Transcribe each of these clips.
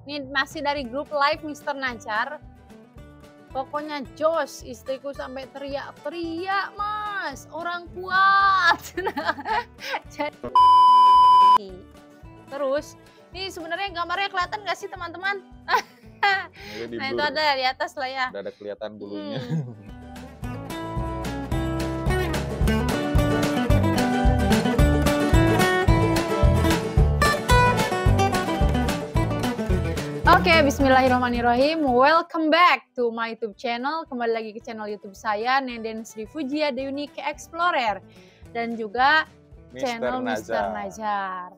Ini masih dari grup live Mister Najar. Pokoknya jos, istriku sampai teriak-teriak, Mas. Orang kuat. Terus, ini sebenarnya gambarnya kelihatan nggak sih teman-teman? Nah itu ada di atas lah ya. Udah ada kelihatan bulunya. Oke, bismillahirrahmanirrahim. Welcome back to my YouTube channel. Kembali lagi ke channel YouTube saya, Nenden Sri Fujia, The Unique Explorer. Dan juga channel Mister Najar.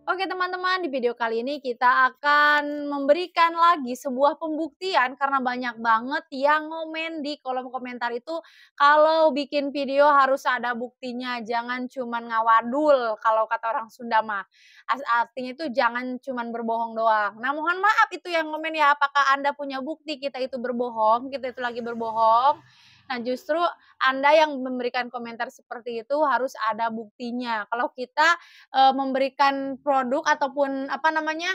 Oke teman-teman, di video kali ini kita akan memberikan lagi sebuah pembuktian karena banyak banget yang ngomen di kolom komentar itu kalau bikin video harus ada buktinya, jangan cuman ngawadul kalau kata orang Sunda mah. Artinya itu jangan cuman berbohong doang. Nah mohon maaf itu yang ngomen ya, apakah Anda punya bukti kita itu berbohong, kita itu lagi berbohong? Nah justru Anda yang memberikan komentar seperti itu harus ada buktinya. Kalau kita memberikan produk ataupun apa namanya,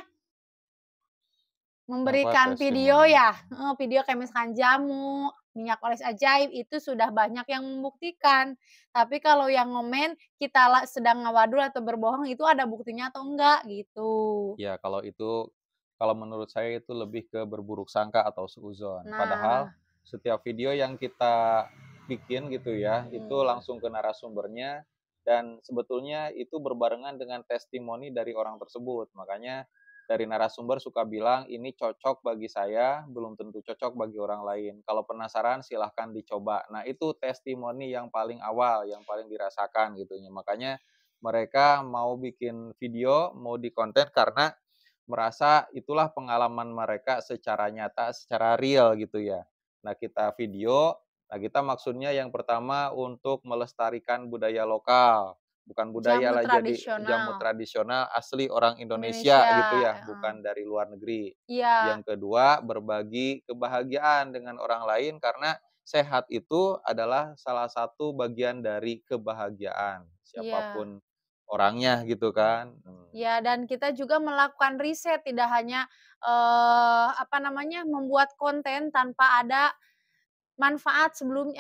memberikan video ya, video kayak misalkan jamu, minyak oles ajaib itu sudah banyak yang membuktikan. Tapi kalau yang ngomen kita sedang ngawadul atau berbohong itu ada buktinya atau enggak gitu. Ya kalau itu, kalau menurut saya itu lebih ke berburuk sangka atau suudzon. Padahal setiap video yang kita bikin gitu ya, itu langsung ke narasumbernya dan sebetulnya itu berbarengan dengan testimoni dari orang tersebut. Makanya dari narasumber suka bilang ini cocok bagi saya, belum tentu cocok bagi orang lain. Kalau penasaran silahkan dicoba. Nah itu testimoni yang paling awal, yang paling dirasakan gitu ya. Makanya mereka mau bikin video, mau dikonten karena merasa itulah pengalaman mereka secara nyata, secara real gitu ya. Nah kita video, nah kita maksudnya yang pertama untuk melestarikan budaya lokal, bukan budaya lah, jadi jamu tradisional asli orang Indonesia gitu ya, bukan dari luar negeri. Yang kedua berbagi kebahagiaan dengan orang lain karena sehat itu adalah salah satu bagian dari kebahagiaan siapapun orangnya gitu kan. Ya, dan kita juga melakukan riset, tidak hanya apa namanya, membuat konten tanpa ada manfaat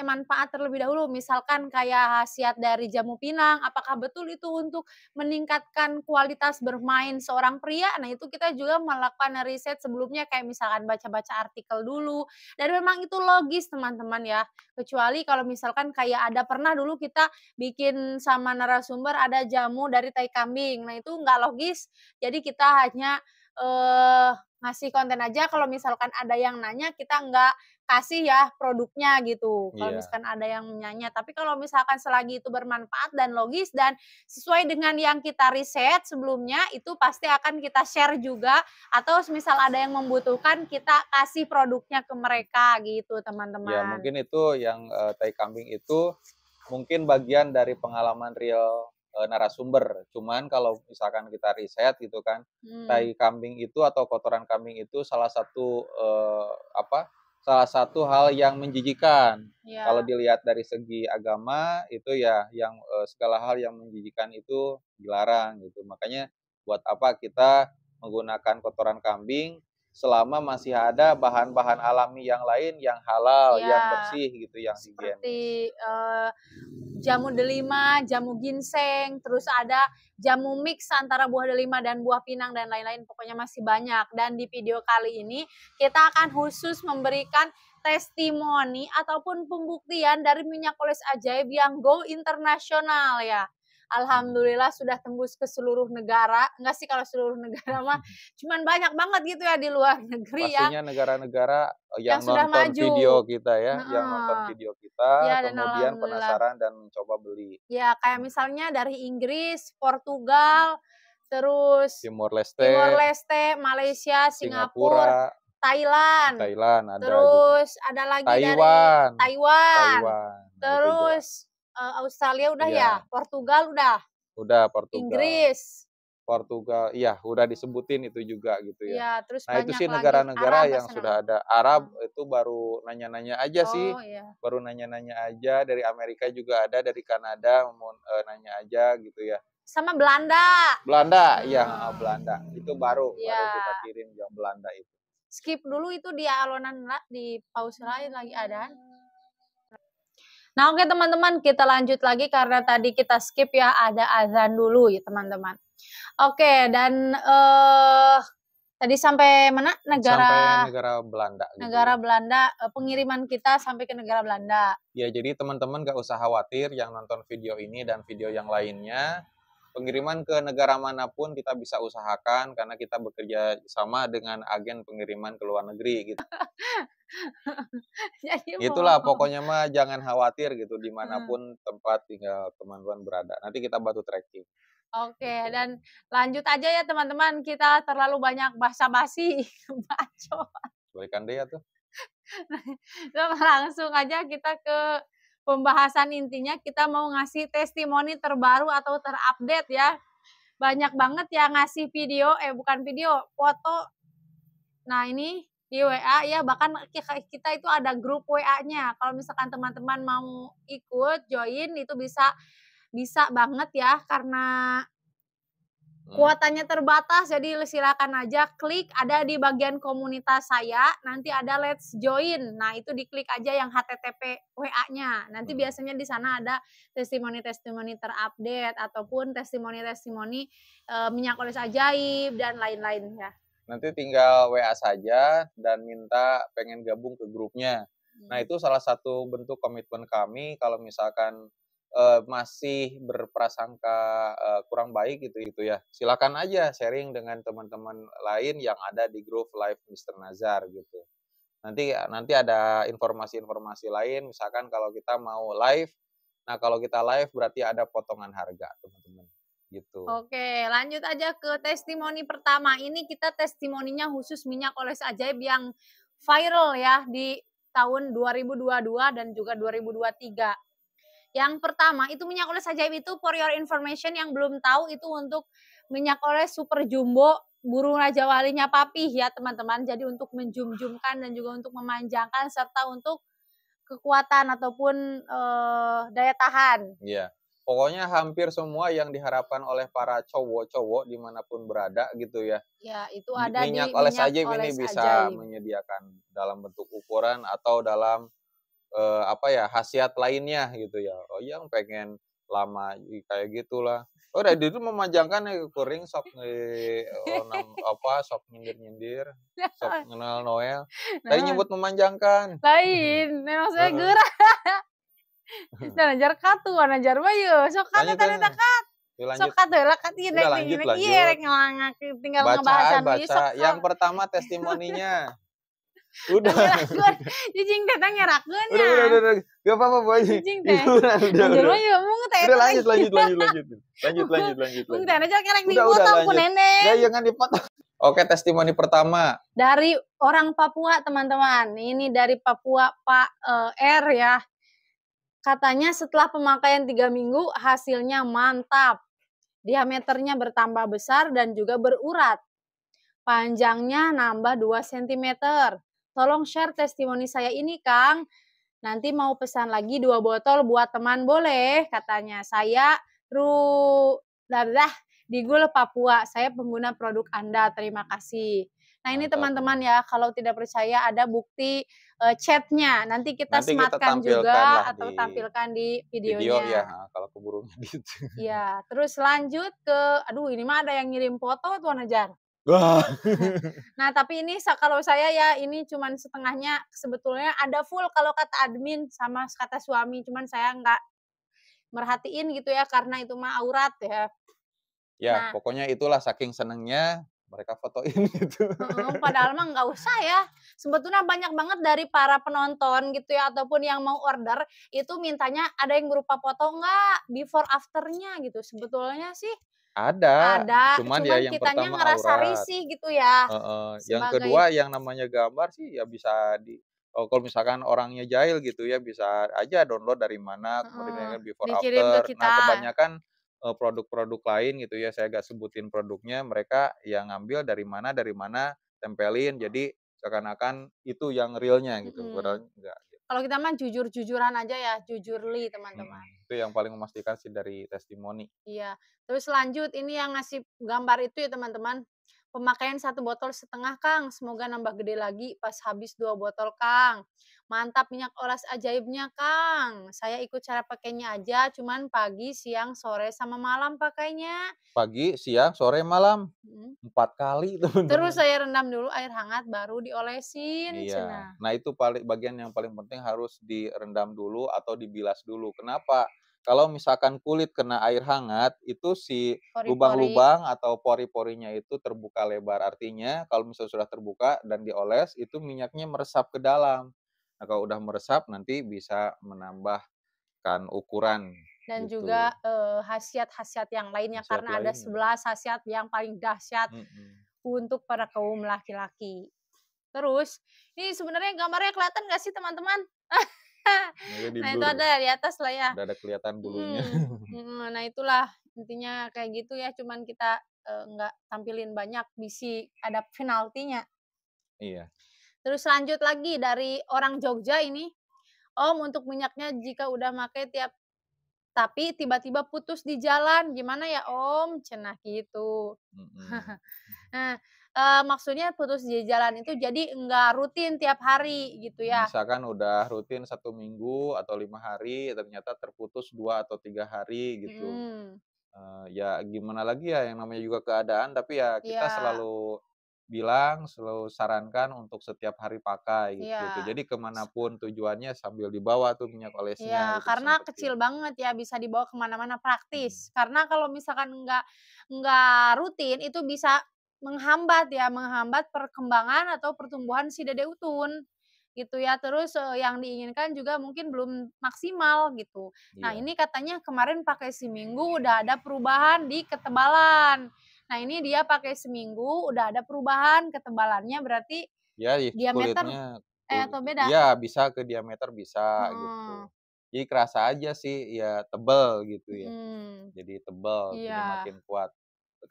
manfaat terlebih dahulu. Misalkan kayak khasiat dari jamu pinang, apakah betul itu untuk meningkatkan kualitas bermain seorang pria? Nah, itu kita juga melakukan riset sebelumnya kayak misalkan baca-baca artikel dulu. Dan memang itu logis teman-teman ya. Kecuali kalau misalkan kayak ada pernah dulu kita bikin sama narasumber ada jamu dari tai kambing. Nah, itu nggak logis. Jadi kita hanya ngasih konten aja, kalau misalkan ada yang nanya kita nggak kasih ya produknya gitu, kalau misalkan ada yang nanya. Tapi kalau misalkan selagi itu bermanfaat dan logis dan sesuai dengan yang kita riset sebelumnya, itu pasti akan kita share juga, atau misal ada yang membutuhkan kita kasih produknya ke mereka gitu teman-teman. Ya mungkin itu yang tai kambing itu mungkin bagian dari pengalaman real narasumber. Cuman kalau misalkan kita riset gitu kan, tai kambing itu atau kotoran kambing itu salah satu salah satu hal yang menjijikan. Kalau dilihat dari segi agama itu ya yang segala hal yang menjijikan itu dilarang gitu. Makanya buat apa kita menggunakan kotoran kambing selama masih ada bahan-bahan alami yang lain yang halal, yang bersih gitu, yang higienis. Seperti jamu delima, jamu ginseng, terus ada jamu mix antara buah delima dan buah pinang dan lain-lain, pokoknya masih banyak. Dan di video kali ini kita akan khusus memberikan testimoni ataupun pembuktian dari minyak oles ajaib yang go internasional ya. Alhamdulillah sudah tembus ke seluruh negara. Enggak sih kalau seluruh negara mah, cuman banyak banget gitu ya di luar negeri. Pastinya negara-negara yang nonton maju video kita ya, yang nonton video kita, kemudian penasaran dan mencoba beli. Ya kayak misalnya dari Inggris, Portugal, terus Timor Leste, Malaysia, Singapura, Thailand ada terus juga. Ada lagi Taiwan, dari Taiwan. Terus Australia udah ya, Portugal udah. Portugal. Inggris, Portugal, iya udah disebutin itu juga gitu ya. Ya, terus Nah itu banyak sih lagi. negara-negara Arab yang sudah ada. Arab itu baru nanya-nanya aja sih, baru nanya-nanya aja. Dari Amerika juga ada, dari Kanada mau nanya aja gitu ya. sama Belanda. Belanda, iya, Belanda. Itu baru Iya. kita kirim yang Belanda itu. Skip dulu itu di alonan di pause lain lagi ada. Nah, oke teman-teman, kita lanjut lagi karena tadi kita skip ya, ada azan dulu ya teman-teman. Oke, dan tadi sampai mana? Sampai negara Belanda. Negara Belanda, pengiriman kita sampai ke negara Belanda. Ya, jadi teman-teman gak usah khawatir yang nonton video ini dan video yang lainnya. Pengiriman ke negara manapun kita bisa usahakan karena kita bekerja sama dengan agen pengiriman ke luar negeri gitu. Itulah pokoknya mah jangan khawatir gitu dimanapun tempat tinggal teman-teman berada. Nanti kita bantu tracking. Oke, dan lanjut aja ya teman-teman, kita terlalu banyak basa-basi, bacot. Berikan dia tuh. Langsung aja kita ke pembahasan intinya, kita mau ngasih testimoni terbaru atau terupdate ya. Banyak banget yang ngasih video, bukan video, foto. Nah ini di WA ya, bahkan kita itu ada grup WA-nya. Kalau misalkan teman-teman mau ikut, join, itu bisa banget ya, karena kuotanya terbatas, jadi silakan aja klik, ada di bagian komunitas saya, nanti ada let's join. Nah, itu diklik aja yang HTTP WA-nya. Nanti biasanya di sana ada testimoni-testimoni terupdate ataupun testimoni-testimoni minyak oles ajaib dan lain-lain ya. Nanti tinggal WA saja dan minta pengen gabung ke grupnya. Nah, itu salah satu bentuk komitmen kami kalau misalkan masih berprasangka kurang baik gitu ya, silakan aja sharing dengan teman-teman lain yang ada di grup live Mr. Nazar gitu. Nanti ada informasi-informasi lain, misalkan kalau kita mau live, nah kalau kita live berarti ada potongan harga teman-teman gitu. Oke, lanjut aja ke testimoni pertama. Ini kita testimoninya khusus minyak oles ajaib yang viral ya di tahun 2022 dan juga 2023. Yang pertama, itu minyak oles ajaib itu for your information yang belum tahu, itu untuk minyak oles super jumbo burung Raja Walinya Papih ya teman-teman. Jadi untuk menjum-jumkan dan juga untuk memanjangkan serta untuk kekuatan ataupun daya tahan. Iya, pokoknya hampir semua yang diharapkan oleh para cowok-cowok dimanapun berada gitu ya. Ya, itu ada minyak di oles minyak ajaib ini oles bisa ajaib. menyediakan dalam bentuk ukuran atau dalam khasiat lainnya gitu ya. Oh yang pengen lama kayak gitulah. Oh udah itu memanjangkan ya kuring sok sok nyindir-nyindir, sok kenal Noel. Tadi nyebut memanjangkan. Lain, memang saya gerah. Dan najar katu, najar bayu, sok kata tadi takat. Sok kata lah kati lanjut. Iya, tinggal ngebahasan baca. Yang pertama testimoninya. Udah. Cicing teh nyerakeun nya. Udah. Gak apa-apa, Bu Aji. Cicing teh. Udah lanjut. Mung teh aja kerek dipotong ku nenek. Ya jangan dipotong. Oke, testimoni pertama. Dari orang Papua, teman-teman. Ini dari Papua, Pak R ya. Katanya setelah pemakaian 3 minggu, hasilnya mantap. Diameternya bertambah besar dan juga berurat. Panjangnya nambah 2 cm. Tolong share testimoni saya ini, Kang. Nanti mau pesan lagi 2 botol buat teman boleh, katanya. Saya di Gul, Papua. Saya pengguna produk Anda. Terima kasih. Nah, ini teman-teman ya, kalau tidak percaya ada bukti chatnya. Nanti kita sematkan juga atau tampilkan di videonya. Video ya, kalau keburu gitu. Iya, terus lanjut ke, aduh ini mah ada yang ngirim foto tuh Najar. Nah, tapi ini kalau saya ya, ini cuman setengahnya, sebetulnya ada full kalau kata admin sama kata suami, cuman saya nggak merhatiin gitu ya, karena itu mah aurat ya. Ya, pokoknya itulah saking senengnya mereka fotoin gitu. Padahal mah nggak usah ya. Sebetulnya banyak banget dari para penonton gitu ya, ataupun yang mau order, itu mintanya ada yang berupa foto nggak, before afternya gitu. Sebetulnya sih ada, cuman ya yang kitanya pertama ngerasa aurat. risih gitu ya. Yang kedua yang namanya gambar sih ya bisa kalau misalkan orangnya jahil gitu ya, bisa aja download dari mana, kemudian before after. Nah, kebanyakan produk-produk lain gitu ya, saya gak sebutin produknya, mereka yang ngambil dari mana, tempelin, jadi seakan-akan itu yang realnya gitu, padahal enggak. Kalau kita mah jujur-jujuran aja ya, jujurly teman-teman. Itu yang paling memastikan sih dari testimoni. Iya. Terus lanjut ini yang ngasih gambar itu ya teman-teman, pemakaian 1,5 botol, Kang, semoga nambah gede lagi pas habis 2 botol, Kang. Mantap minyak oras ajaibnya, Kang. Saya ikut cara pakainya aja, cuman pagi, siang, sore, sama malam pakainya. Pagi, siang, sore, malam, Mhm. 4 kali Terus teman-teman. saya rendam dulu air hangat baru diolesin, Iya. cenah. Nah, itu bagian yang paling penting harus direndam dulu atau dibilas dulu. Kenapa? Kalau misalkan kulit kena air hangat, itu si Pori-pori. lubang-lubang atau pori-porinya itu terbuka lebar. Artinya kalau misalnya sudah terbuka dan dioles, itu minyaknya meresap ke dalam. Nah, kalau udah meresap nanti bisa menambahkan ukuran Dan gitu. juga, khasiat-khasiat yang lainnya Khasiat karena ada lainnya. 11 khasiat yang paling dahsyat Mhm. untuk para kaum laki-laki. Terus, ini sebenarnya gambarnya kelihatan nggak sih teman-teman? Jadi Nah itu di-blur, ada di atas lah ya. udah ada kelihatan bulunya. Nah itulah intinya kayak gitu ya, cuman kita, nggak tampilin banyak, bisi ada penaltinya. Iya. Terus lanjut lagi dari orang Jogja ini, "Om, untuk minyaknya jika udah make tapi tiba-tiba putus di jalan, gimana ya Om?" Cenah gitu. Mhm. Nah, maksudnya putus di jalan itu jadi enggak rutin tiap hari gitu ya? Misalkan udah rutin 1 minggu atau 5 hari, ternyata terputus 2 atau 3 hari gitu. Mhm, Ya gimana lagi ya, yang namanya juga keadaan, tapi ya kita iya selalu bilang, selalu sarankan untuk setiap hari pakai gitu. iya. Jadi kemana pun tujuannya sambil dibawa tuh minyak olesnya Iya, gitu, karena disemprotin. kecil banget ya, bisa dibawa ke mana-mana, Mhm. praktis. Karena kalau misalkan enggak rutin, itu bisa menghambat ya, menghambat perkembangan atau pertumbuhan si dede utun, gitu ya. Terus, yang diinginkan juga mungkin belum maksimal, gitu. Nah, Iya. ini katanya kemarin pakai seminggu udah ada perubahan di ketebalan. Nah, ini dia pakai seminggu udah ada perubahan ketebalannya, berarti Ya, diameter kulitnya atau beda? iya bisa ke diameter bisa Heeh, gitu. Jadi kerasa aja sih ya tebel gitu ya. mhm. Jadi tebel, jadi Iya, makin kuat.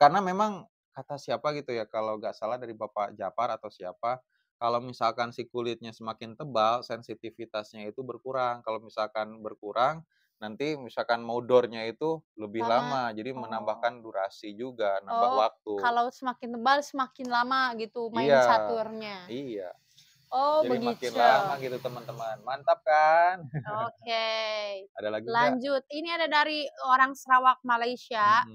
Karena memang kata siapa gitu ya, kalau nggak salah dari Bapak Japar atau siapa, kalau misalkan si kulitnya semakin tebal, sensitivitasnya itu berkurang. Kalau misalkan berkurang, nanti misalkan modornya itu lebih lama. lama, jadi Oh menambahkan durasi juga, nambah oh, waktu. kalau semakin tebal semakin lama gitu main Iya, caturnya. iya. Oh Jadi makin begitu. lama gitu teman-teman. Mantap kan? Oke. Ada lagi nggak? Lanjut, ini ada dari orang Sarawak, Malaysia.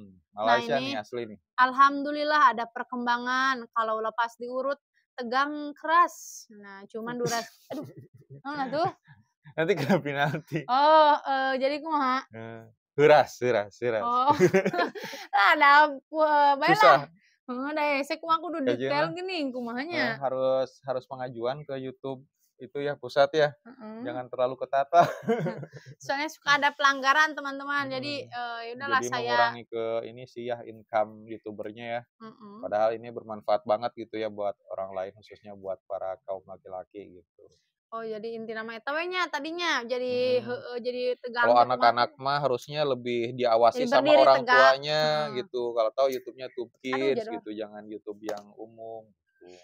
Nah Malaysia nih ini, asli nih. alhamdulillah ada perkembangan, kalau lepas diurut tegang keras. Nah cuman aduh, naon atuh? Nanti kena penalti. Oh, jadi kumaha? Heuras heuras heuras. Oh, ada baelah. Susah, Heeh, da hese kumaha kudu kajian detail mah, geuning kumahanya. harus harus pengajuan ke YouTube itu ya, pusat ya, Heeh. jangan terlalu ketat lah. Soalnya suka ada pelanggaran teman-teman, jadi, Mhm. ya udahlah Jadi saya mengurangi ke ini sih ya, income YouTuber-nya ya. mhm. Padahal ini bermanfaat banget gitu ya buat orang lain, khususnya buat para kaum laki-laki gitu. Oh jadi inti nama eta we nya tadinya, jadi Mhm. heeh, jadi tegang Kalau teh kumaha teh, anak-anak mah harusnya lebih diawasi jadi sama berdiri orang tegak, tuanya heeh. gitu, kalau tahu YouTube-nya Tube Aduh Kids jatuh. gitu, jangan YouTube yang umum gitu.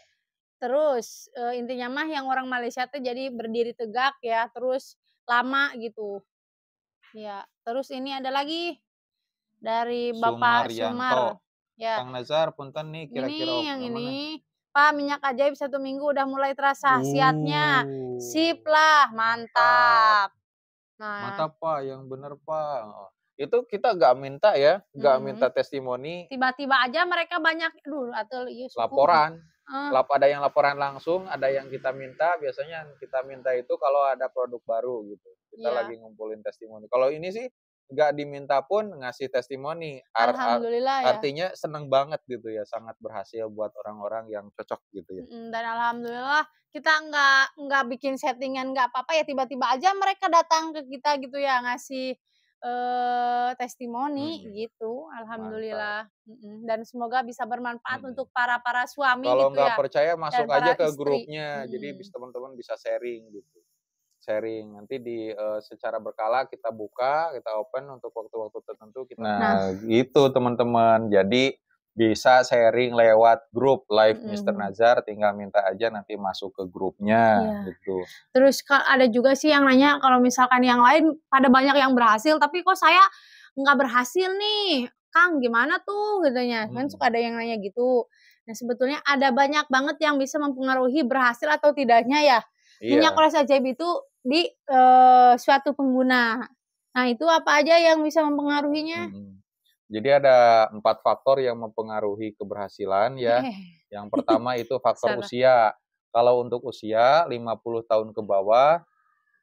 Terus, intinya mah yang orang Malaysia teh jadi berdiri tegak ya, terus lama gitu. Iya, terus ini ada lagi dari Bapak Sumaryanto. Sumar, ya. Kang Nazar, punten nih kira-kira Ini yang mana? ini, "Pak, minyak ajaib 1 minggu udah mulai terasa khasiatnya." Sip Uh, lah, mantap. mantap. Nah Mantap, Pak, yang bener, Pak, heeh. Itu kita nggak minta ya, nggak minta mhm, testimoni, tiba-tiba aja mereka banyak, "Aduh atuh ieu suku," laporan. heeh, Ada yang laporan langsung, ada yang kita minta, biasanya yang kita minta itu kalau ada produk baru gitu. Kita iya. lagi ngumpulin testimoni. Kalau ini sih nggak diminta pun ngasih testimoni, Alhamdulillah ya, artinya seneng banget gitu ya, sangat berhasil buat orang-orang yang cocok gitu ya. dan alhamdulillah kita nggak bikin settingan, nggak apa-apa ya, tiba-tiba aja mereka datang ke kita gitu ya, ngasih, testimoni Mhm, gitu, mantap, alhamdulillah, dan semoga bisa bermanfaat mhm. untuk para suami Kalau gitu nggak ya, percaya masuk dan aja para ke istri, grupnya, jadi mhm. teman-teman bisa sharing gitu. Sharing, nanti secara berkala kita buka, kita open untuk waktu-waktu tertentu kita Nah, nah, gitu teman-teman. Jadi bisa sharing lewat grup live Mister Mhm. Nazar, tinggal minta aja nanti masuk ke grupnya Iya. gitu. Terus ada juga sih yang nanya kalau misalkan yang lain pada banyak yang berhasil, tapi kok saya nggak berhasil nih, Kang gimana tuh katanya, kan Mhm. suka ada yang nanya gitu. Nah sebetulnya ada banyak banget yang bisa mempengaruhi berhasil atau tidaknya ya, minyak Iya. oles ajaib itu di, suatu pengguna. Nah itu apa aja yang bisa mempengaruhinya? Mhm. Jadi ada 4 faktor yang mempengaruhi keberhasilan ya. Yang pertama itu faktor Salah. usia. Kalau untuk usia 50 tahun ke bawah,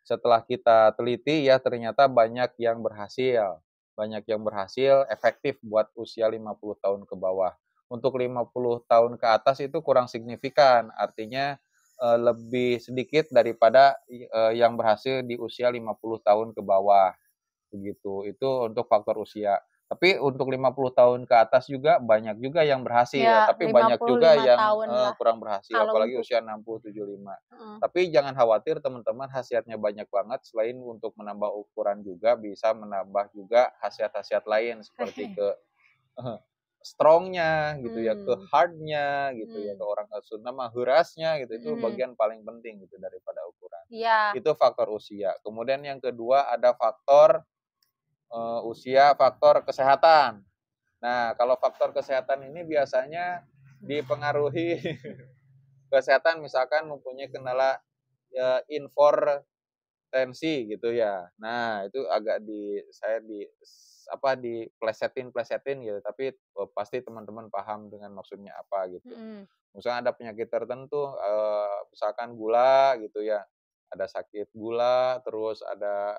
setelah kita teliti ya ternyata banyak yang berhasil. Banyak yang berhasil efektif buat usia 50 tahun ke bawah. Untuk 50 tahun ke atas itu kurang signifikan, artinya, lebih sedikit daripada yang berhasil di usia 50 tahun ke bawah, begitu. Itu untuk faktor usia. Tapi untuk 50 tahun ke atas juga banyak juga yang berhasil, Ya tapi banyak juga 55 yang, tahun lah kurang berhasil, kalau apalagi untuk usia 60, 75. heeh. Tapi jangan khawatir teman-teman, khasiatnya banyak banget, selain untuk menambah ukuran juga bisa menambah juga khasiat-khasiat lain seperti ke strong-nya gitu ya, ke Mmm, hard-nya gitu ya, ke mhm, orang Sunda mah heurasnya gitu, itu mhm. bagian paling penting gitu daripada ukuran. Iya, Itu faktor usia. Kemudian yang kedua ada faktor usia, faktor kesehatan. Nah, kalau faktor kesehatan ini biasanya dipengaruhi kesehatan, misalkan mempunyai kendala tensi gitu ya. Nah, itu agak saya diplesetin gitu, tapi pasti teman-teman paham dengan maksudnya apa gitu. mhm, Misalnya ada penyakit tertentu, misalkan gula gitu ya, ada sakit gula, terus ada,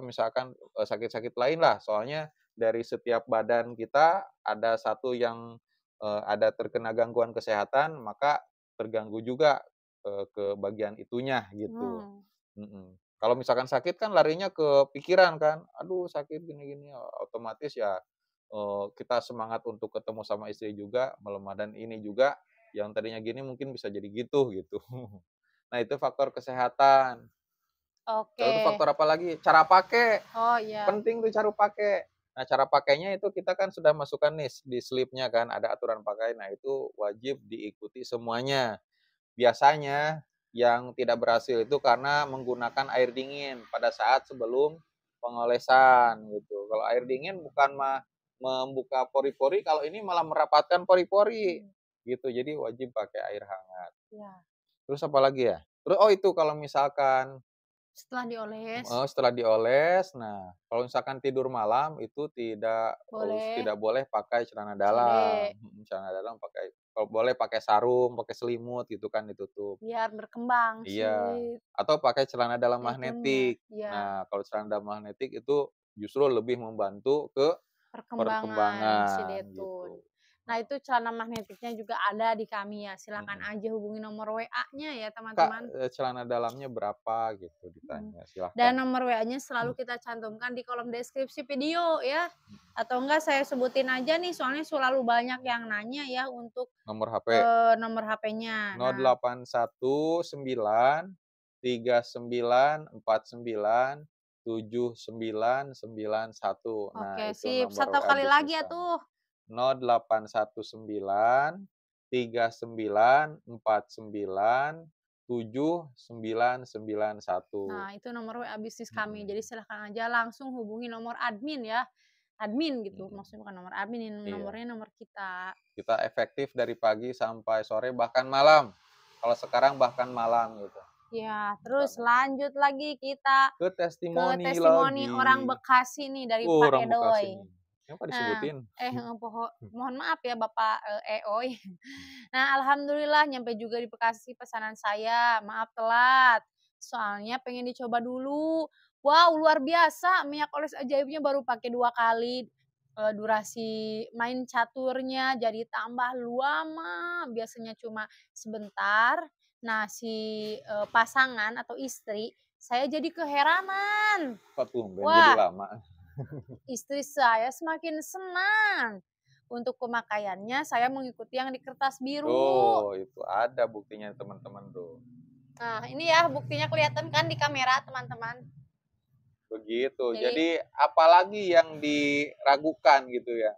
misalkan, sakit-sakit lain lah. Soalnya dari setiap badan kita ada satu yang, ada terkena gangguan kesehatan, maka terganggu juga, ke bagian itunya gitu. oh, Mhm. Kalau misalkan sakit kan larinya ke pikiran kan, "Aduh sakit gini-gini," otomatis ya, kita semangat untuk ketemu sama istri juga melemah, dan ini juga yang tadinya gini mungkin bisa jadi gitu, gitu. Nah itu faktor kesehatan. oke. Lalu faktor apa lagi? Cara pakai, Oh, iya, penting tuh cara pakai. Nah cara pakainya itu kita kan sudah masukkan nih di slip-nya kan, ada aturan pakai, nah itu wajib diikuti semuanya. Biasanya yang tidak berhasil itu karena menggunakan air dingin pada saat sebelum pengolesan gitu. Kalau air dingin bukan membuka pori-pori, kalau ini malah merapatkan pori-pori mmm, gitu. Jadi wajib pakai air hangat. iya. Terus apa lagi ya? Terus oh itu kalau misalkan Setelah dioles, Setelah dioles, nah kalau misalkan tidur malam itu boleh tidak boleh pakai celana dalam, CD, celana dalam kalau boleh pakai sarung, pakai selimut gitu kan ditutup. biar berkembang si Iya, atau pakai celana dalam zaitunnya, magnetik. iya, Nah, kalau celana dalam magnetik itu justru lebih membantu ke perkembangan si perkembangan zaitun. gitu. Nah itu celana magnetiknya juga ada di kami ya, silakan Mhm. aja hubungi nomor WA-nya ya Kak, teman-teman. celana dalamnya berapa gitu Mhm, ditanya, silahkan. dan nomor WA-nya selalu kita cantumkan di kolom deskripsi video ya, atau enggak saya sebutin aja nih soalnya selalu banyak yang nanya ya untuk, Nomor HP nomor HP-nya. Nah, 081939497991. Nah, oke itu sip, nomor satu WA kali lagi bisnis ya kami. tuh. 081939497991. Nah itu nomor WA bisnis kami, Mhm, jadi silahkan aja langsung hubungi nomor admin ya, admin gitu, mhm. maksudnya bukan nomor admin, ini Iya, nomornya nomor kita. kita efektif dari pagi sampai sore bahkan malam. Kalau sekarang bahkan malam gitu, Ya, buka terus meeting. lanjut lagi kita Ke ke testimoni testimoni lagi. orang Bekasi nih dari Oh, Pak orang Bekasi Edoy. nih. Kenapa Nah, disebutin? mohon maaf ya Bapak, Eoy. Nah, alhamdulillah nyampe juga di Bekasi pesanan saya, maaf telat. Soalnya pengen dicoba dulu. Wow, luar biasa minyak oles ajaibnya baru pakai 2 kali, durasi main caturnya jadi tambah lama, biasanya cuma sebentar. Nah, si, pasangan atau istri, saya jadi keheranan. Kok tumben jadi Wah, lama? istri saya semakin senang. Untuk pemakaiannya saya mengikuti yang di kertas biru. Oh, itu ada buktinya teman-teman tuh. Nah, ini ya buktinya kelihatan kan di kamera, teman-teman. Begitu. Jadi Jadi apalagi yang diragukan gitu ya?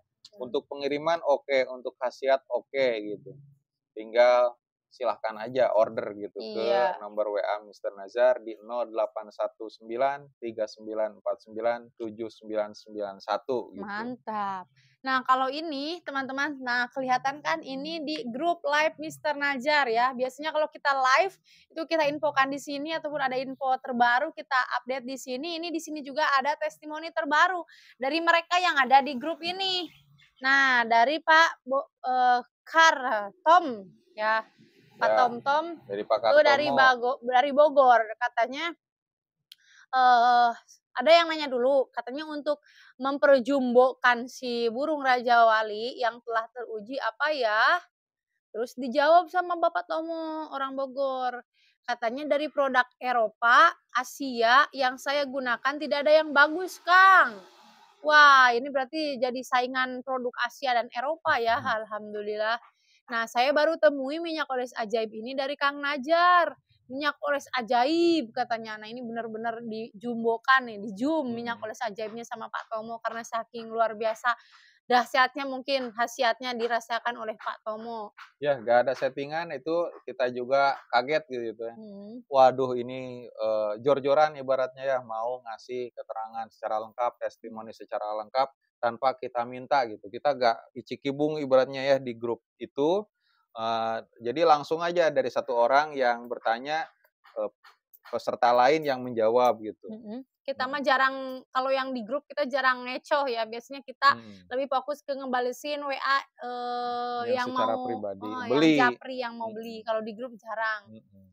Untuk pengiriman oke, untuk khasiat oke gitu. Tinggal silahkan aja order gitu ke Iya, nomor WA Mister Nazar di 081939497991 gitu. mantap. Nah, kalau ini teman-teman, nah kelihatan kan ini di grup live Mister Najar ya. Biasanya kalau kita live itu kita infokan di sini ataupun ada info terbaru kita update di sini. Ini di sini juga ada testimoni terbaru dari mereka yang ada di grup ini. Nah, dari Kar Tom ya, Pak Ya, Tom Tom dari Pak itu Kartomo. dari Bogor katanya ada yang nanya dulu, katanya untuk memperjumbokan si burung raja wali yang telah teruji apa ya? Terus dijawab sama Bapak Tomo, orang Bogor. Katanya dari produk Eropa, Asia yang saya gunakan tidak ada yang bagus, Kang. Wah, ini berarti jadi saingan produk Asia dan Eropa ya, alhamdulillah. Nah, saya baru temui minyak oles ajaib ini dari Kang Najar. Minyak oles ajaib katanya. Nah, ini benar-benar dijumbokan nih, dijum minyak Mhm. oles ajaibnya sama Pak Tomo karena saking luar biasa dahsyatnya mungkin khasiatnya dirasakan oleh Pak Tomo. Ya, nggak ada settingan itu kita juga kaget gitu ya. Hmm. Waduh ini, jor-joran ibaratnya ya, mau ngasih keterangan secara lengkap, testimoni secara lengkap, tanpa kita minta gitu. Kita nggak icik-kibung ibaratnya ya di grup itu, jadi langsung aja dari satu orang yang bertanya, eee, peserta lain yang menjawab gitu. Mhm. Kita Mhm, mah jarang kalau yang di grup kita jarang ngecoh ya, biasanya kita mhm. lebih fokus ke ngebalesin WA, Yang yang secara mau pribadi yang beli. japri, yang mau beli, Mhm, kalau di grup jarang. mhm.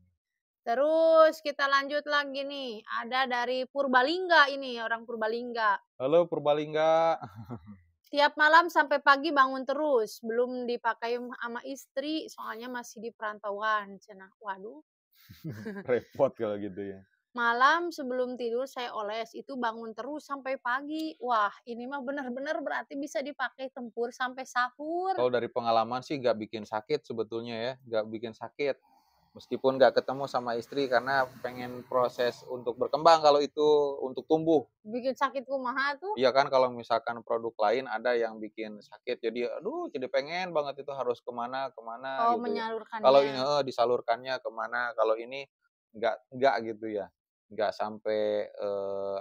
Terus kita lanjut lagi nih, ada dari Purbalingga ini, orang Purbalingga. Halo Purbalingga. "Tiap malam sampai pagi bangun terus, belum dipakai sama istri, soalnya masih di perantauan," cenah. Waduh. Repot kalau gitu ya. Malam sebelum tidur saya oles, itu bangun terus sampai pagi. Wah, ini mah benar-benar berarti bisa dipakai tempur sampai sahur. Kalau dari pengalaman sih nggak bikin sakit sebetulnya ya, nggak bikin sakit. Meskipun nggak ketemu sama istri karena pengen proses untuk berkembang kalau itu untuk tumbuh. Bikin sakit kumaha tuh? Iya kan kalau misalkan produk lain ada yang bikin sakit jadi aduh jadi pengen banget itu harus kemana Oh, gitu ya. Kalau menyalurkannya. ini disalurkannya kemana kalau ini nggak gitu ya. Nggak sampai,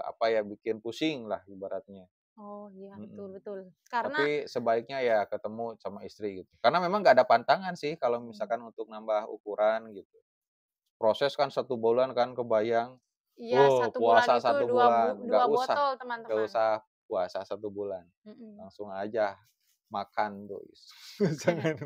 apa ya, bikin pusing lah ibaratnya. Oh, iya, betul Mhm. betul. Karena Tapi sebaiknya ya ketemu sama istri gitu. Karena memang nggak ada pantangan sih kalau mmm, misalkan untuk nambah ukuran gitu. Proses kan 1 bulan kan kebayang. iya, satu bulan Puasa itu 1 bulan, 2 botol, nggak teman-teman. usah puasa 1 bulan. Mhm. Langsung aja makan tuh. Jangan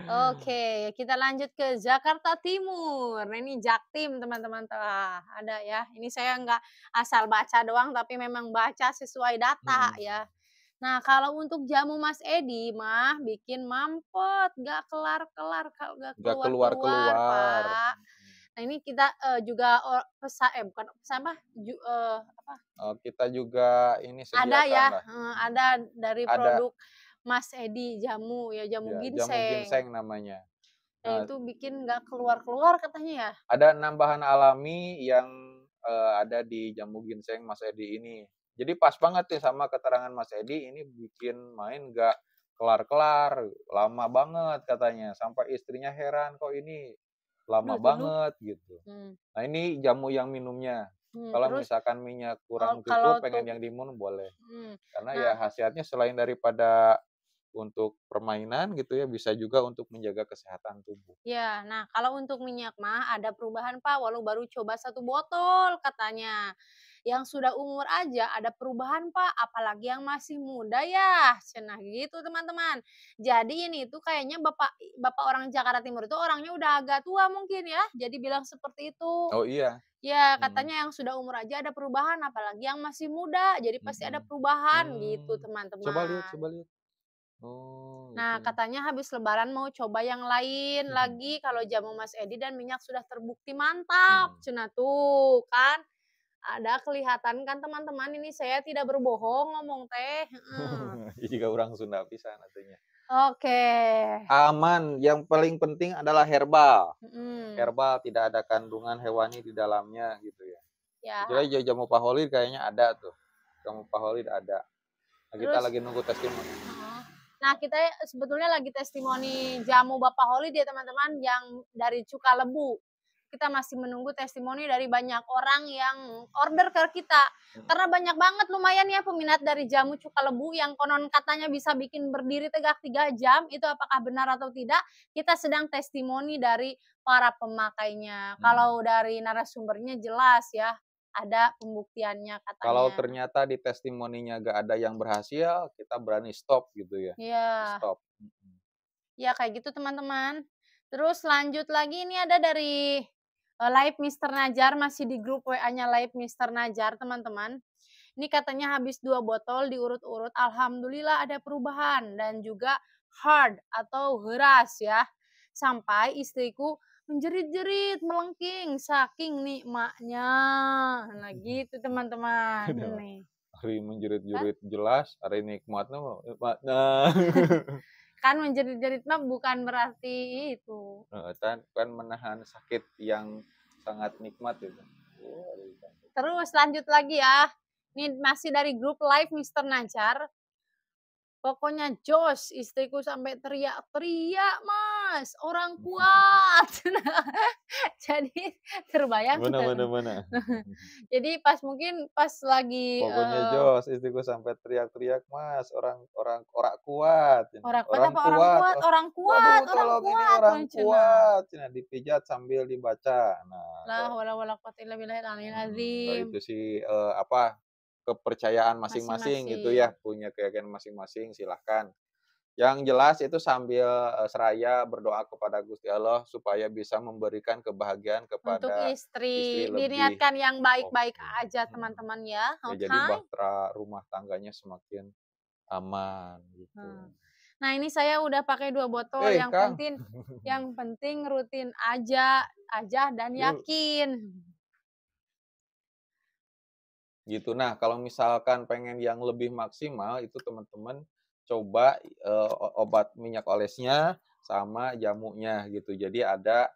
Oke, kita lanjut ke Jakarta Timur. Nah, ini Jaktim, teman-teman. Wah, ada ya. Ini saya nggak asal baca doang, tapi memang baca sesuai data mhm, ya. Nah, kalau untuk jamu Mas Edi mah bikin mampet, nggak kelar-kelar, nggak nggak keluar-keluar, keluar-keluar. Pak. Nah, ini kita, juga bukan pesan apa, apa, Kita juga ini ada sediakan ya, lah, ada dari ada produk Mas Edi jamu ya, jamu ya jamu ginseng. ginseng namanya. Nah, Nah, itu bikin nggak keluar-keluar katanya ya? ada nambahan alami yang, ada di jamu ginseng Mas Edi ini. Jadi pas banget nih sama keterangan Mas Edi, ini bikin main nggak kelar-kelar, lama banget katanya, sampai istrinya heran, "Kok ini lama Aduh dulu banget?" Gitu. mmm, Nah ini jamu yang minumnya, kalau terus, misalkan minyak oh, kurang kalau cukup, pengen untuk yang diminum boleh. Karena ya nah, khasiatnya selain daripada untuk permainan gitu ya, bisa juga untuk menjaga kesehatan tubuh. ya, nah kalau untuk minyak mah ada perubahan Pak, walau baru coba 1 botol katanya. Yang sudah umur aja ada perubahan Pak, apalagi yang masih muda ya, cenah gitu teman-teman. Jadi ini tuh kayaknya bapak bapak orang Jakarta Timur itu orangnya udah agak tua mungkin ya, jadi bilang seperti itu. Oh iya? Ya, Mhm. katanya yang sudah umur aja ada perubahan, apalagi yang masih muda, jadi pasti ada Mhm. perubahan gitu, Mmm, coba lihat teman-teman. coba lihat. Oh, Nah, gitu. katanya habis lebaran mau coba yang lain lagi kalau jamu Mas Edi dan minyak sudah terbukti mantap, Mhm. cenah tuh kan. Ada kelihatan kan teman-teman ini saya tidak berbohong ngomong teh, heeh. Ieu juga urang Sunda pisan atunya. Oke, Aman, yang paling penting adalah herbal. mhm, Herbal, tidak ada kandungan hewani di dalamnya gitu ya. ya, Kecuali jamu paholit kayaknya ada tuh, jamu paholit ada. Nah, kita terus lagi nunggu testimoni. heeh. Nah, kita sebetulnya lagi testimoni jamu Bapak Holiday teman-teman yang dari Cuka Lebu. Kita masih menunggu testimoni dari banyak orang yang order ke kita. Karena banyak banget lumayan ya peminat dari jamu Cuka Lebu yang konon katanya bisa bikin berdiri tegak 3 jam. Itu apakah benar atau tidak? Kita sedang testimoni dari para pemakainya. Kalau dari narasumbernya jelas ya, ada pembuktiannya Kalau katanya. ternyata di testimoninya gak ada yang berhasil, kita berani stop gitu ya. Iya. Stop. Ya kayak gitu teman-teman. Terus lanjut lagi ini ada dari Live Mister Najar, masih di grup WA-nya Live Mister Najar teman-teman. Ini katanya habis 2 botol diurut-urut, alhamdulillah ada perubahan dan juga hard atau heras ya. Sampai istriku menjerit-jerit, melengking saking nikmatnya. Nah gitu teman-teman. Aduh, Nih. hari Kan? menjerit-jerit jelas, hari nikmatnya nikmatnya. Kan menjerit-jerit mah bukan berarti itu. Kan menahan sakit yang sangat nikmat itu. Terus lanjut lagi ya. Ini masih dari grup live Mister Najar. Pokoknya jos, istriku sampai teriak-teriak, Mas, orang kuat. Jadi terbayang Mana kan. mana mana. Jadi mungkin pas lagi Pokoknya jos, istriku sampai teriak-teriak, Mas, orang kuat, orang kuat orang apa orang kuat. kuat? Orang kuat, Waduh, orang tolong ini kuat, orang wancuna. kuat. Cina dipijat sambil dibaca. Nah, La haula wala quwata illa billahil aliyil azim. itu sih apa kepercayaan masing-masing gitu Masing-masing. ya, punya keyakinan masing-masing, silahkan. Yang jelas itu sambil seraya berdoa kepada Gusti Allah supaya bisa memberikan kebahagiaan Untuk kepada istri istri, lebih. diniatkan yang baik-baik Oke. aja teman-teman ya, Ya, oke? jadi bahtera rumah tangganya semakin aman gitu. Nah, ini saya udah pakai 2 botol, Kang, yang penting rutin aja dan yuk yakin. gitu. Nah, kalau misalkan pengen yang lebih maksimal itu teman-teman coba obat minyak olesnya sama jamunya gitu. Jadi ada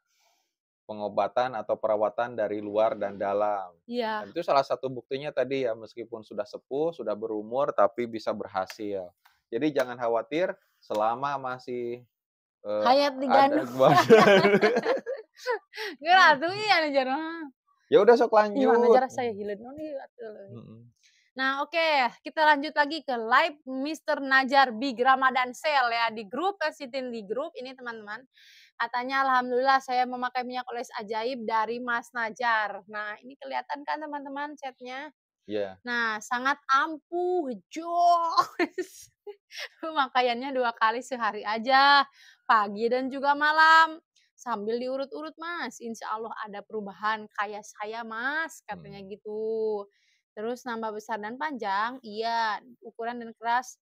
pengobatan atau perawatan dari luar dan dalam. Iya, Dan itu salah satu buktinya tadi ya, meskipun sudah sepuh, sudah berumur, tapi bisa berhasil. Jadi jangan khawatir selama masih hayat ada digandung. badan. Geura atuh ieu anu jar mah. Ya udah sok Ih, mana lanjut. jar saya hileud naon ieu atuh leuwih. Mhm. Nah, oke, kita lanjut lagi ke live Mister Najar Big Ramadan Sale ya, di grup Kasitin di grup ini teman-teman. Katanya alhamdulillah saya memakai minyak oles ajaib dari Mas Najar. Nah, ini kelihatan kan teman-teman chatnya. Iya. Nah, sangat ampuh, jos. Pemakaiannya 2 kali sehari aja, pagi dan juga malam. Sambil diurut-urut, Mas, insya Allah ada perubahan kayak saya, Mas, katanya Mhm. gitu. Terus nambah besar dan panjang, iya, ukuran dan keras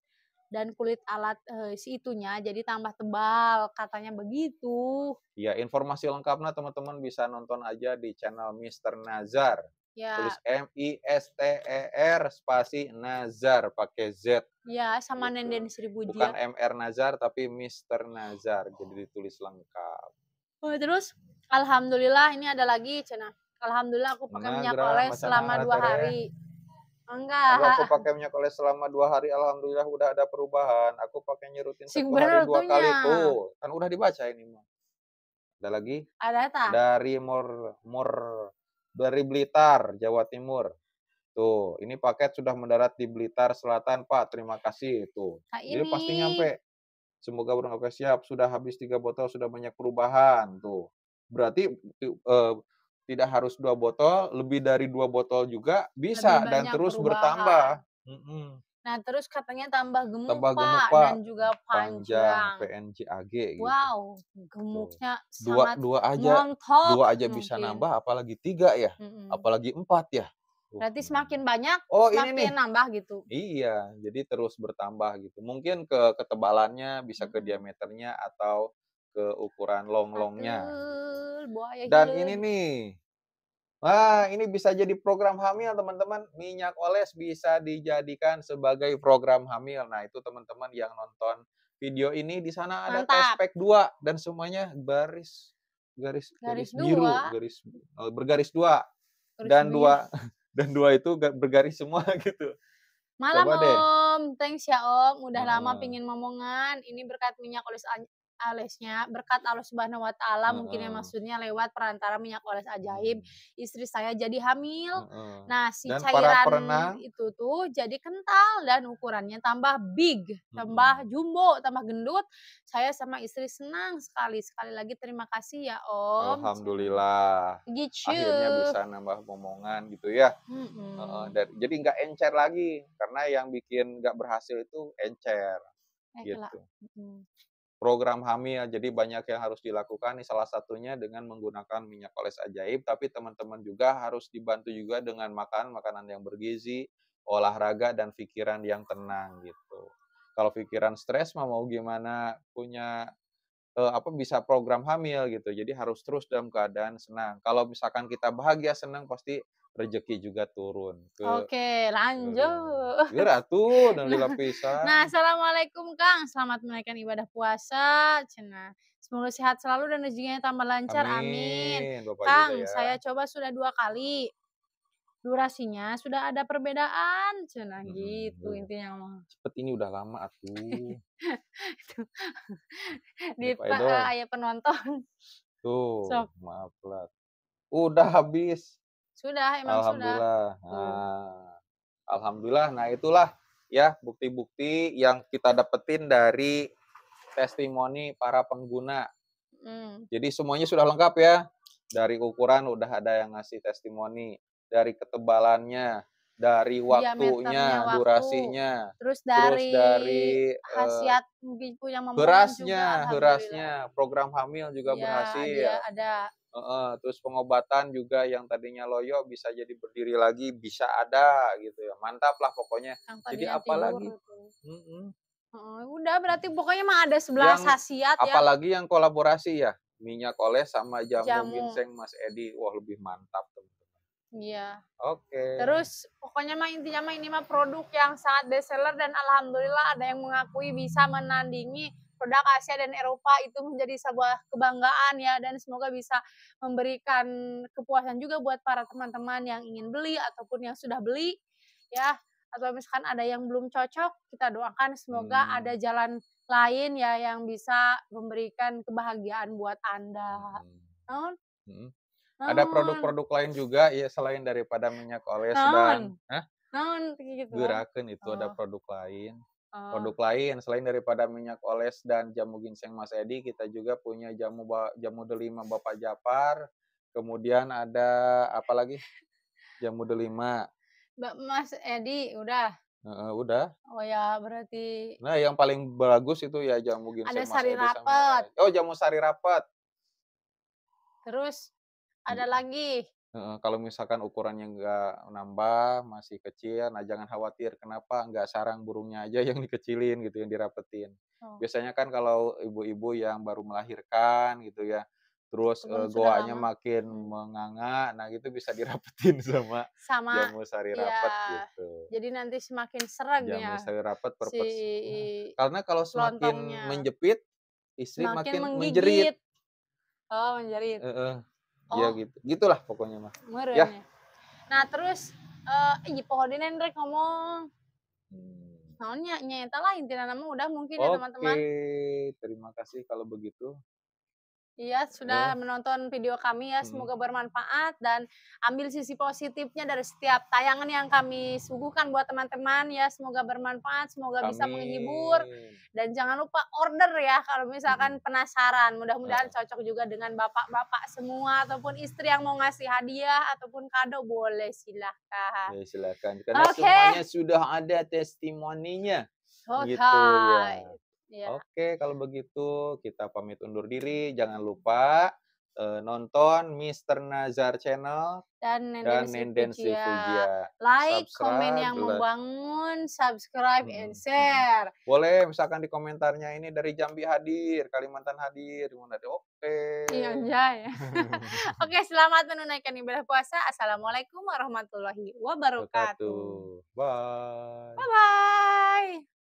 dan kulit alat si itunya jadi tambah tebal, katanya begitu. Iya, informasi lengkapnya teman-teman bisa nonton aja di channel Mister Nazar. Tulis Ya, Mister spasi Nazar pakai Z ya sama gitu. Nenden Seribu Bukan Jiar. MR Nazar tapi Mister Nazar. Jadi ditulis lengkap. Oh, terus alhamdulillah ini ada lagi cenah. Alhamdulillah aku pakai minyak Nagra oles macana selama 2 tere. hari. Aku Enggak, pakai minyak oles selama 2 hari, alhamdulillah udah ada perubahan. Aku pakainya rutin sing 1 hari bener 2 kali. tuhnya. Tuh, kan udah dibaca ini mah. Ada lagi Ada tah? dari dari Blitar, Jawa Timur. Tuh, ini paket sudah mendarat di Blitar Selatan, Pak. Terima kasih. Tuh. Nah Jadi ini. pasti nyampe. Semoga berangkat siap. Sudah habis 3 botol, sudah banyak perubahan. Tuh. Berarti tidak harus 2 botol, lebih dari 2 botol juga Lebih bisa dan banyak terus perubahan. bertambah. Mm-mm. Nah terus katanya tambah gemuk Tambah gemuk, Pak, Pak. dan juga Panjang, panjang. PNJAG gitu. Wow, Tuh. gemuknya Dua, sangat dua aja, montok dua aja bisa mungkin. nambah, apalagi 3 ya, Mhm. apalagi 4 ya. Berarti semakin banyak, Oh ini nih, semakin nambah gitu? iya, jadi terus bertambah gitu. Mungkin ke ketebalannya, bisa ke Mhm. diameternya atau ke ukuran long-longnya gitu. Atul, buaya Dan ini hileud. nih, wah ini bisa jadi program hamil teman-teman. Minyak oles bisa dijadikan sebagai program hamil. Nah itu teman-teman yang nonton video ini di sana ada Mantap. tespek 2 dan semuanya garis Garis garis biru, 2, bergaris 2 garis dan biru. 2 dan 2 itu bergaris semua gitu. Malam Coba deh. Om, thanks ya Om, udah lama Heeh, pengen momongan, ini berkat minyak olesnya, berkat Allah Subhanahu wa Ta'ala mungkin ya heeh, maksudnya lewat perantara minyak oles ajaib, mmm, istri saya jadi hamil. heeh. Nah, si Dan para cairan perenang itu tuh jadi kental dan ukurannya tambah big, tambah mhm, jumbo, tambah gendut. Saya sama istri senang sekali. Sekali lagi terima kasih ya Om, cenah. alhamdulillah, Gitu. akhirnya bisa nambah momongan gitu ya, heeh, Mhm. jadi nggak encer lagi, karena yang bikin nggak berhasil itu encer, Kelak. gitu. Mhm. Program hamil, jadi banyak yang harus dilakukan nih, salah satunya dengan menggunakan minyak oles ajaib, tapi teman-teman juga harus dibantu juga dengan makan makanan yang bergizi, olahraga, dan pikiran yang tenang, gitu. Kalau pikiran stres mah mau gimana punya bisa program hamil gitu, jadi harus terus dalam keadaan senang. Kalau misalkan kita bahagia, senang, pasti rezeki juga turun ke Oke, rumah. lanjut. Geus atuh nu Nah lila nah, pisan. assalamualaikum Kang, selamat menunaikan ibadah puasa, cenah. Semoga sehat selalu dan rezekinya tambah lancar, amin. Amin, Bapak juga Kang, ya. saya coba sudah 2 kali, durasinya sudah ada perbedaan, cenah, Mhm, gitu intinya mah. cepet ini udah lama atuh, Aya penonton, tuh, sok. maaf telat. Udah habis, Sudah, emang sudah. alhamdulillah. Tuh, Alhamdulillah. Nah, itulah ya bukti-bukti yang kita dapetin dari testimoni para pengguna. mhm. Jadi semuanya sudah lengkap ya, dari ukuran udah ada yang ngasih testimoni, dari ketebalannya, dari Diameternya waktunya, waktu, durasinya, terus terus dari dari, khasiat mungkin punya momongan juga, berasnya alhamdulillah. berasnya, program hamil juga Iya, dia berhasil, ada, heeh, terus pengobatan juga yang tadinya loyo bisa jadi berdiri lagi, bisa ada gitu ya, mantap lah pokoknya. yang Jadi tadinya tidur apalagi itu. mhm, Heeh, udah berarti pokoknya mah ada 11 yang khasiat ya, apalagi yang kolaborasi ya, minyak oles sama jamu jamu. ginseng Mas Edi, wah lebih mantap teman-teman. Iya. Oke, Terus pokoknya mah intinya mah ini mah produk yang sangat best seller dan alhamdulillah ada yang mengakui bisa menandingi produk Asia dan Eropa itu menjadi sebuah kebanggaan ya dan semoga bisa memberikan kepuasan juga buat para teman-teman yang ingin beli ataupun yang sudah beli ya atau misalkan ada yang belum cocok kita doakan semoga mmm, ada jalan lain ya yang bisa memberikan kebahagiaan buat Anda. mhm, Naon? mhm. Ada Naon? produk-produk lain juga ya selain daripada minyak oles Naon? dan hah? Naon kayak gitu? Geurakeun itu ada Oh, produk lain. oh. Produk lain selain daripada minyak oles dan jamu ginseng Mas Edi, kita juga punya jamu delima Bapak Japar, kemudian ada apa lagi? Jamu delima, Mas Edi udah? heeh, udah. Oh ya berarti Nah, yang paling bagus itu ya jamu ada ginseng Mas sari Edi sama minyak rapet, oles. Oh, jamu sari rapet. terus ada lagi? Heeh, kalau misalkan ukurannya nggak nambah, masih kecil, nah jangan khawatir, kenapa nggak sarang burungnya aja yang dikecilin gitu, yang dirapetin. Oh, Biasanya kan kalau ibu-ibu yang baru melahirkan gitu ya, terus, ataupun sudah goanya lama? makin Mhm. menganga, nah itu bisa dirapetin sama Sama jamu sari iya, rapet gitu. jadi nanti semakin sereg Jamu ya sari rapet si karena kalau semakin lontongnya, menjepit, istri semakin makin menjerit. menggigit. Oh menjerit. Heeh, iya Oh gitu, gitulah pokoknya mah. meureun Yah, ya. Nah terus, ieu pohodinen rek ngomong. mmm. Naonnya, nya eta lah intina nama udah mungkin ya Oke, teman-teman. terima kasih kalau begitu. Iya, Heeh, sudah menonton video kami ya, mhm. semoga bermanfaat dan ambil sisi positifnya dari setiap tayangan yang kami suguhkan buat teman-teman ya, semoga bermanfaat, semoga bisa menghibur, Amin. dan jangan lupa order ya kalau Mhm, misalkan penasaran, mudah-mudahan heeh. cocok juga dengan bapak-bapak semua ataupun istri yang mau ngasih hadiah ataupun kado boleh silahkan. Ya silakan, karena semuanya Oke, sudah ada testimoninya, gitu ya. alright. Ya, Oke, kalau begitu kita pamit undur diri, jangan lupa, nonton Mister Nazar Channel dan Nenden dan Nenden Srivijaya. Srivijaya. Like, komen Subscribe, yang membangun, subscribe, and mhm, mhm. share. Boleh misalkan di komentarnya ini dari Jambi hadir, Kalimantan hadir, oke. Iya, anjay. Oke, selamat menunaikan ibadah puasa. Assalamualaikum warahmatullahi wabarakatuh. Wabarakatuh. Bye. Bye-bye.